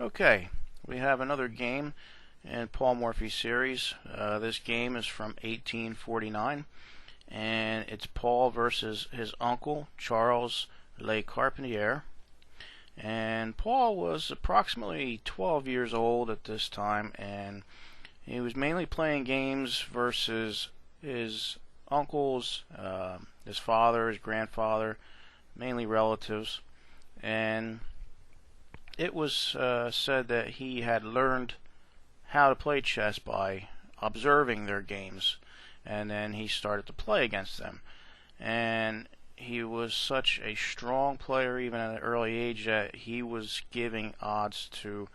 Okay, we have another game in Paul Morphy series. This game is from 1849, and it's Paul versus his uncle, Charles LeCarpentier. And Paul was approximately 12 years old at this time, and he was mainly playing games versus his uncles, his father, his grandfather, mainly relatives. And it was said that he had learned how to play chess by observing their games, and then he started to play against them. And he was such a strong player even at an early age that he was giving odds to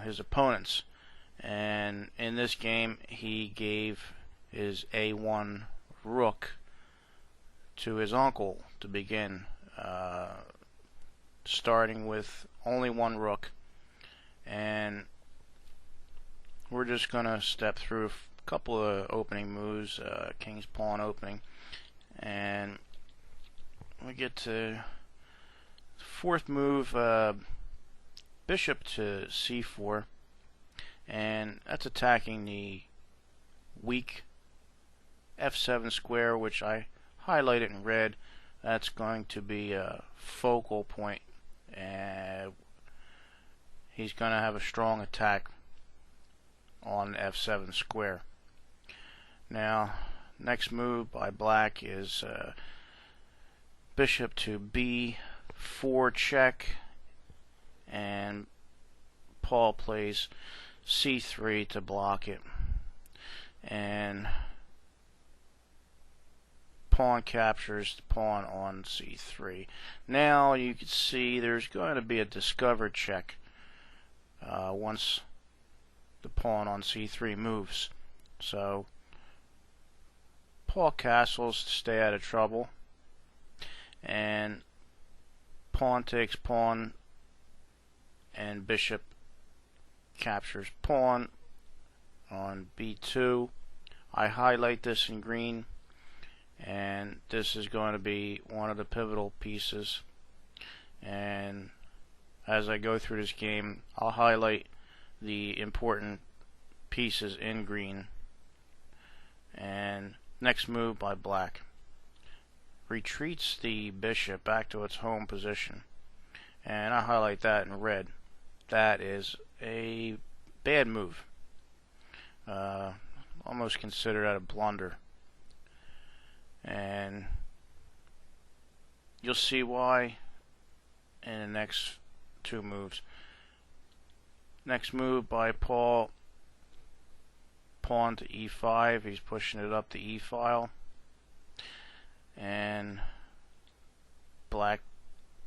his opponents. And in this game, he gave his A1 rook to his uncle to begin, starting with only one rook. And we're just going to step through a couple of opening moves, king's pawn opening, and we get to the fourth move, bishop to c4, and that's attacking the weak f7 square, which I highlighted in red. That's going to be a focal point, and he's going to have a strong attack on f7 square. Now, next move by black is bishop to b4 check, and Paul plays c3 to block it, and pawn captures the pawn on c3. Now you can see there's going to be a discovered check once the pawn on c3 moves. So Paul castles to stay out of trouble, and pawn takes pawn, and bishop captures pawn on b2. I highlight this in green, and this is going to be one of the pivotal pieces. And as I go through this game, I'll highlight the important pieces in green. And next move by black retreats the bishop back to its home position, and I highlight that in red. That is a bad move. Almost consider that a blunder, and you'll see why in the next two moves. Next move by Paul, pawn to e5. He's pushing it up the e file, and black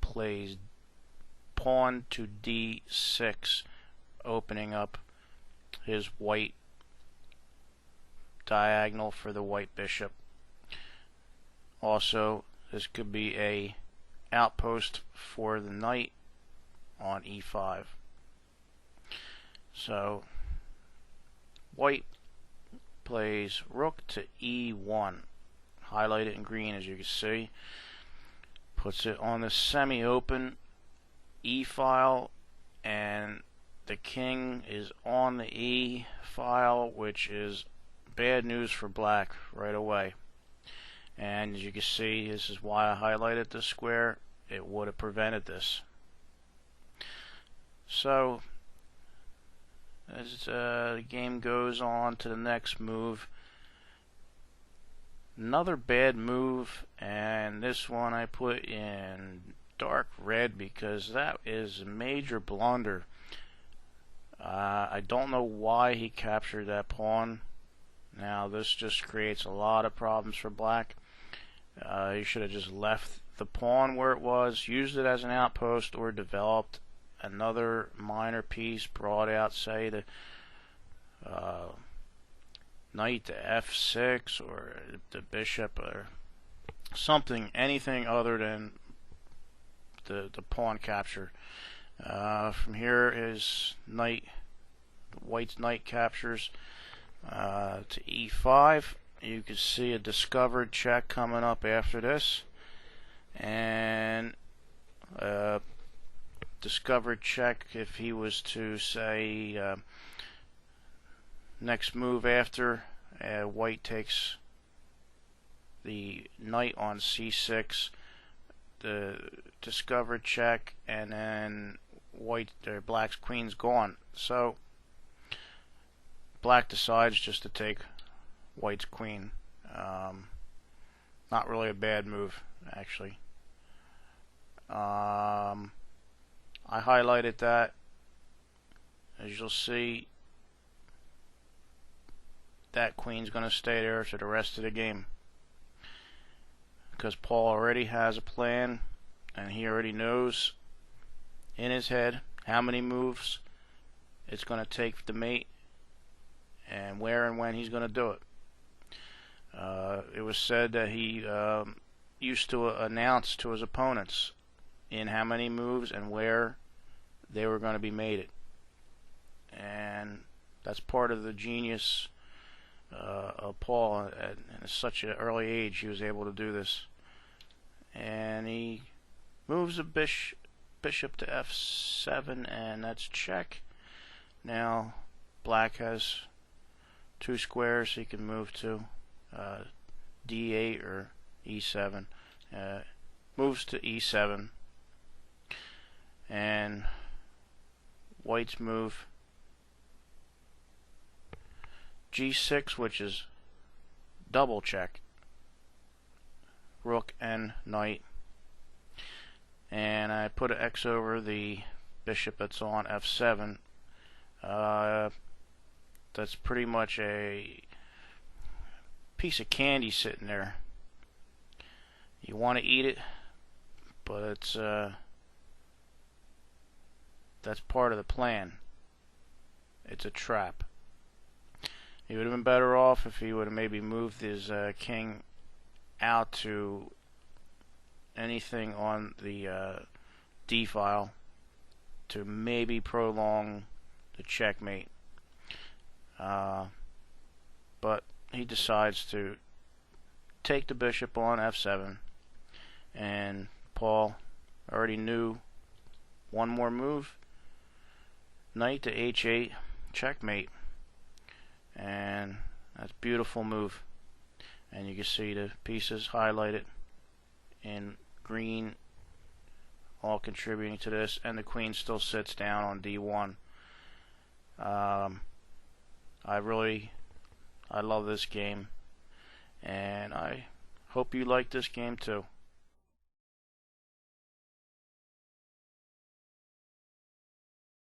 plays pawn to d6, opening up his white diagonal for the white bishop. Also, this could be a outpost for the knight on e5. So white plays rook to e1, highlighted in green as you can see, puts it on the semi-open e file, and the king is on the e file, which is bad news for black right away. And as you can see, this is why I highlighted this square. It would have prevented this. So as the game goes on to the next move, another bad move, and this one I put in dark red because that is a major blunder. I don't know why he captured that pawn. Now this just creates a lot of problems for black. He should have just left the pawn where it was, used it as an outpost, or developed another minor piece, brought out, say, the knight to f6, or the bishop, or something, anything other than the pawn capture. From here is knight, white's knight captures to e5. You can see a discovered check coming up after this, and discovered check if he was to say next move after white takes the knight on c6, the discovered check, and then black's queen's gone. So black decides just to take white's queen. Not really a bad move, actually. I highlighted that. As you'll see, that queen's going to stay there for the rest of the game, because Paul already has a plan, and he already knows in his head how many moves it's going to take to mate and where and when he's going to do it. It was said that he used to announce to his opponents in how many moves and where they were going to be mated, and that's part of the genius of Paul. At such an early age, he was able to do this. And he moves a bishop to f7, and that's check. Now black has two squares he can move to, d8 or e7. Moves to e7, and white's move g6, which is double check, rook and knight, and I put an X over the bishop that's on f7. That's pretty much a piece of candy sitting there. You want to eat it, but it's that's part of the plan. It's a trap. He would have been better off if he would have maybe moved his king out to anything on the D file to maybe prolong the checkmate. But he decides to take the bishop on f7, and Paul already knew one more move, knight to h8, checkmate. And that's a beautiful move, and you can see the pieces highlighted in green all contributing to this, and the queen still sits down on d1. I love this game, and I hope you like this game too.